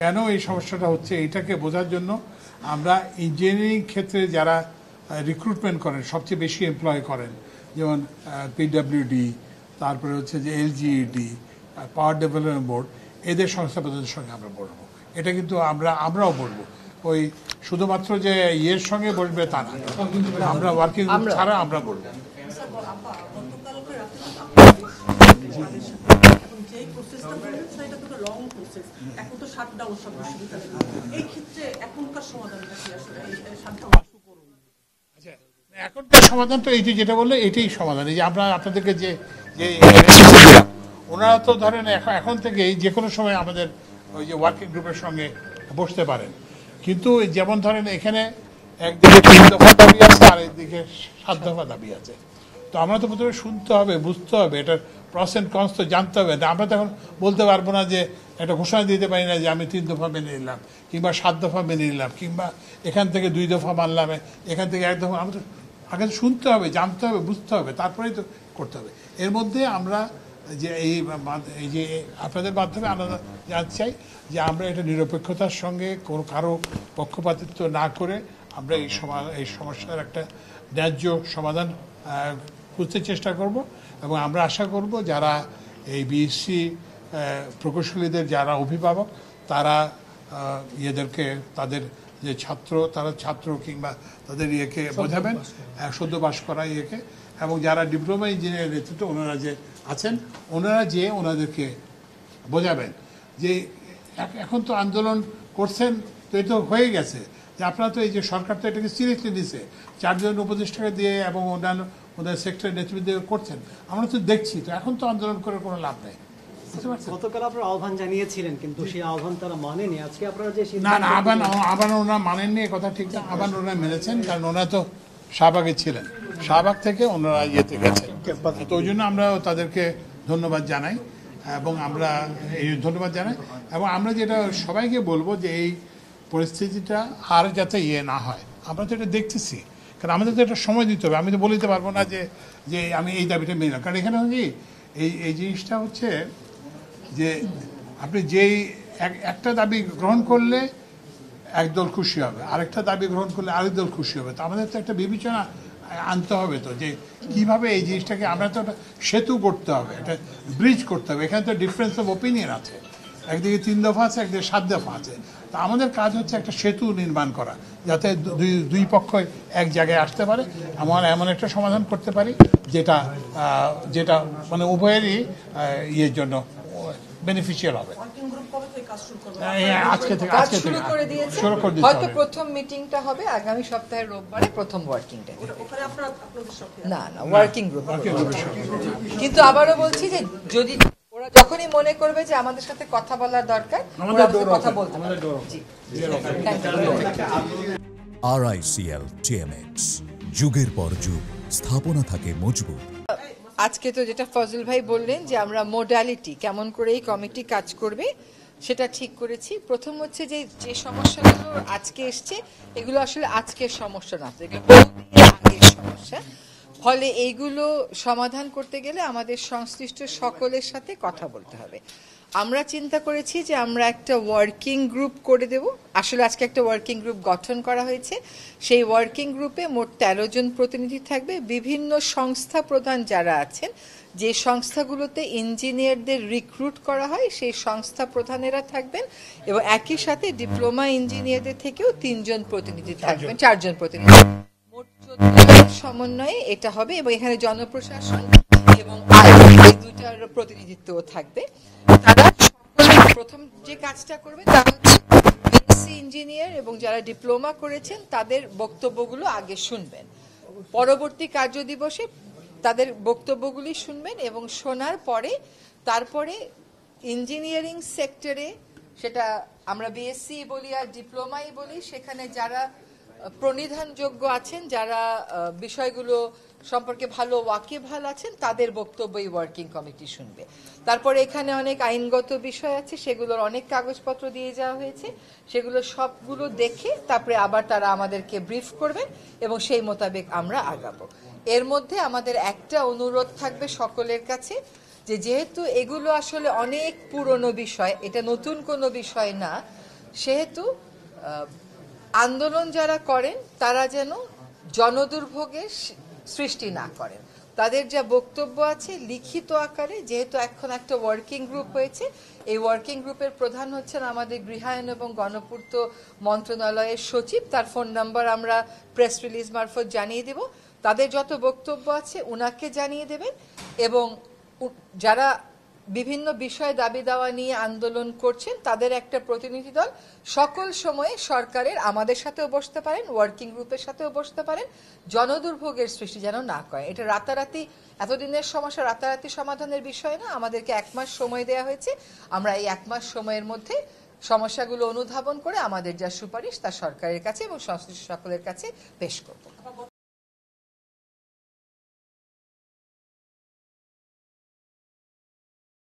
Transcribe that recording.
কেন এই সমস্যাটা হচ্ছে এটাকে বোঝার জন্য আমরা ইঞ্জিনিয়ারিং ক্ষেত্রে যারা রিক্রুটমেন্ট করেন সবচেয়ে বেশি এমপ্লয় করেন, যেমন পিডব্লিউডি, তারপরে হচ্ছে যে এলজিইডি, পাওয়ার ডেভেলপমেন্ট বোর্ড, এদের সংস্থাপনদের সঙ্গে আমরা বলবো। এটা কিন্তু আমরাও বলবো, ওই শুধুমাত্র যে ইয়ের সঙ্গে বলবে তা না, আমরা ওয়ার্কিং গ্রুপ ছাড়া আমরা বলবো। এখনকার সমাধান তো এই যেটা বললে এটাই সমাধান। এই যে আমরা আপনাদেরকে যে ওনারা তো ধরেন এখন থেকে যে কোনো সময় আমাদের ওই যে ওয়ার্কিং গ্রুপের সঙ্গে বসতে পারেন, কিন্তু যেমন ধরেন এখানে একদিকে 3 দফা দাবি আছে আর একদিকে 7 দফা দাবি আছে। তো আমরা তো প্রথমে শুনতে হবে, বুঝতে হবে, এটার প্রস এন্ড কনস তো জানতে হবে। আমরা তো এখন বলতে পারবো না যে একটা ঘোষণা দিতে পারি না যে আমি 3 দফা মেনে নিলাম কিংবা 7 দফা মেনে নিলাম কিংবা এখান থেকে 2 দফা মানলাম, এখান থেকে 1 দফা। আমরা তো আগে শুনতে হবে, জানতে হবে, বুঝতে হবে, তারপরেই তো করতে হবে। এর মধ্যে আমরা যে এই যে আপনাদের মাধ্যমে আমরা জানতে চাই যে আমরা এটা নিরপেক্ষতার সঙ্গে কারো পক্ষপাতিত্ব না করে আমরা এই সমস্যার একটা ন্যায্য সমাধান খুঁজতে চেষ্টা করব। এবং আমরা আশা করব যারা এই বিএসসি প্রকৌশলীদের যারা অভিভাবক তারা ইয়েদেরকে, তাদের যে তারা ছাত্র কিংবা তাদের ইয়েকে বোঝাবেন, সদ্য পাস করা ইয়েকে, এবং যারা ডিপ্লোমা ইঞ্জিনিয়ার নেতৃত্ব ওনারা যে আছেন ওনারা যে ওনাদেরকে বোঝাবেন যে এখন তো আন্দোলন করছেন, তো এটা হয়ে গেছে যে আপনারা তো এই যে সরকার তো এটাকে সিরিয়াসলি নিছে, 4 জন উপদেষ্টাকে দিয়ে এবং অন্যান্য ওদের সেক্টরের নেতৃত্ব করছেন, আমরা তো দেখছি। তো এখন তো আন্দোলন করার কোনো লাভ নেই। গতকাল আপনারা আহ্বান জানিয়েছিলেন কিন্তু সেই আহ্বান তারা মানেনি। আজকে আপনারা যে না আহ্বান ওনারা মানেননি কথা ঠিক না, আহ্বান ওনারা মেনেছেন, কারণ ওনারা তো শাহবাগে ছিলেন, শাহবাগ থেকে ওনারা ইয়েতে গেছেন। তো ওই জন্য আমরা তাদেরকে ধন্যবাদ জানাই এবং আমরা যেটা সবাইকে বলবো যে এই পরিস্থিতিটা আর যাতে না হয়। আমরা তো এটা দেখতেছি, কারণ আমাদের তো একটা সময় দিতে হবে। আমি তো বলতে পারবো না যে আমি এই দাবিটা মেনে নিলাম, কারণ এখানে কি এই জিনিসটা হচ্ছে যে আপনি যেই একটা দাবি গ্রহণ করলে একদল খুশি হবে, আরেকটা দাবি গ্রহণ করলে আরেক দল খুশি হবে। তো আমাদের তো একটা বিবেচনা আনতে হবে তো যে কিভাবে এই জিনিসটাকে আমরা তো একটা সেতু করতে হবে, একটা ব্রিজ করতে হবে। এখানে তো ডিফারেন্স অফ ওপিনিয়ন আছে, একদিকে 3 দফা আছে, একদিকে 7 দফা আছে। তা আমাদের কাজ হচ্ছে একটা সেতু নির্মাণ করা, যাতে দুই পক্ষ এক জায়গায় আসতে পারে, এমন একটা সমাধান করতে পারি যেটা মানে উভয়েরই ইয়ের জন্য বেনিফিশিয়াল হবে। হয়তো প্রথম মিটিংটা হবে আগামী সপ্তাহের রোববারে, প্রথম ওয়ার্কিং ডে। না ওয়ার্কিং গ্রুপ। কিন্তু আবারও বলছি যে যদি ওরা যখনই মনে করবে যে আমাদের সাথে কথা বলার দরকার, কথা বলতে পারে। RICL TMX, যুগের পর যুগ স্থাপনা থাকে মজবুত। আজকে তো যেটা ফজল ভাই বললেন যে আমরা মোডালিটি কেমন করে এই কমিটি কাজ করবে সেটা ঠিক করেছি। প্রথম হচ্ছে যে সমস্যাগুলো আজকে এসছে এগুলো আসলে আজকের সমস্যা না, এগুলো বহুদিনের আগের সমস্যা। ফলে এইগুলো সমাধান করতে গেলে আমাদের সংশ্লিষ্ট সকলের সাথে কথা বলতে হবে। আমরা চিন্তা করেছি যে আমরা একটা ওয়ার্কিং গ্রুপ করে দেব। আসলে আজকে একটা ওয়ার্কিং গ্রুপ গঠন করা হয়েছে। সেই ওয়ার্কিং গ্রুপে মোট 13 জন প্রতিনিধি থাকবে। বিভিন্ন সংস্থা প্রধান যারা আছেন, যে সংস্থাগুলোতে ইঞ্জিনিয়ারদের রিক্রুট করা হয় সেই সংস্থা প্রধানেরা থাকবেন, এবং একই সাথে ডিপ্লোমা ইঞ্জিনিয়ারদের থেকেও 3 জন প্রতিনিধি থাকবেন, 4 জন প্রতিনিধি, মোট 14 জনের সমন্বয়ে এটা হবে। এবং এখানে জনপ্রশাসন এবং এই দুইটার প্রতিনিধিত্বও থাকবে। তারা প্রথম যে কাজটা করবে তা হচ্ছে বিএসসি ইঞ্জিনিয়ার এবং যারা ডিপ্লোমা করেছেন তাদের বক্তব্যগুলো আগে শুনবেন। পরবর্তী কার্য দিবসে তাদের বক্তব্যগুলি শুনবেন এবং শোনার পরে তারপরে ইঞ্জিনিয়ারিং সেক্টরে, সেটা আমরা বিএসসি বলি আর ডিপ্লোমাই বলি, সেখানে যারা প্রণিধানযোগ্য আছেন, যারা বিষয়গুলো সম্পর্কে ভালো ওয়াকিবহাল আছেন, তাদের বক্তব্য এই ওয়ার্কিং কমিটি শুনবে। তারপরে এখানে অনেক আইনগত বিষয় আছে, সেগুলোর অনেক কাগজপত্র দিয়ে যাওয়া হয়েছে, সেগুলো সবগুলো দেখে তারপরে আবার তারা আমাদেরকে ব্রিফ করবেন এবং সেই মোতাবেক আমরা আগাবো। এর মধ্যে আমাদের একটা অনুরোধ থাকবে সকলের কাছে যে যেহেতু এগুলো আসলে অনেক পুরনো বিষয়, এটা নতুন কোনো বিষয় না, সেহেতু আন্দোলন যারা করেন তারা যেন জনদুর্ভোগের সৃষ্টি না করেন। তাদের যা বক্তব্য আছে লিখিত আকারে, যেহেতু এখন একটা ওয়ার্কিং গ্রুপ হয়েছে, এই ওয়ার্কিং গ্রুপের প্রধান হচ্ছেন আমাদের গৃহায়ন এবং গণপূর্ত মন্ত্রণালয়ের সচিব, তার ফোন নাম্বার আমরা প্রেস রিলিজ মারফত জানিয়ে দেব। তাদের যত বক্তব্য আছে উনাকে জানিয়ে দেবেন, এবং যারা বিভিন্ন বিষয়ে দাবি দাওয়া নিয়ে আন্দোলন করছেন তাদের একটা প্রতিনিধি দল সকল সময়ে সরকারের আমাদের সাথেও বসতে পারেন, ওয়ার্কিং গ্রুপের সাথেও বসতে পারেন, জনদুর্ভোগের সৃষ্টি যেন না করে। এটা রাতারাতি, এতদিনের সমস্যা রাতারাতি সমাধানের বিষয় না, আমাদেরকে 1 মাস সময় দেওয়া হয়েছে। আমরা এই 1 মাস সময়ের মধ্যে সমস্যাগুলো অনুধাবন করে আমাদের যা সুপারিশ তা সরকারের কাছে এবং সংশ্লিষ্ট সকলের কাছে পেশ করব।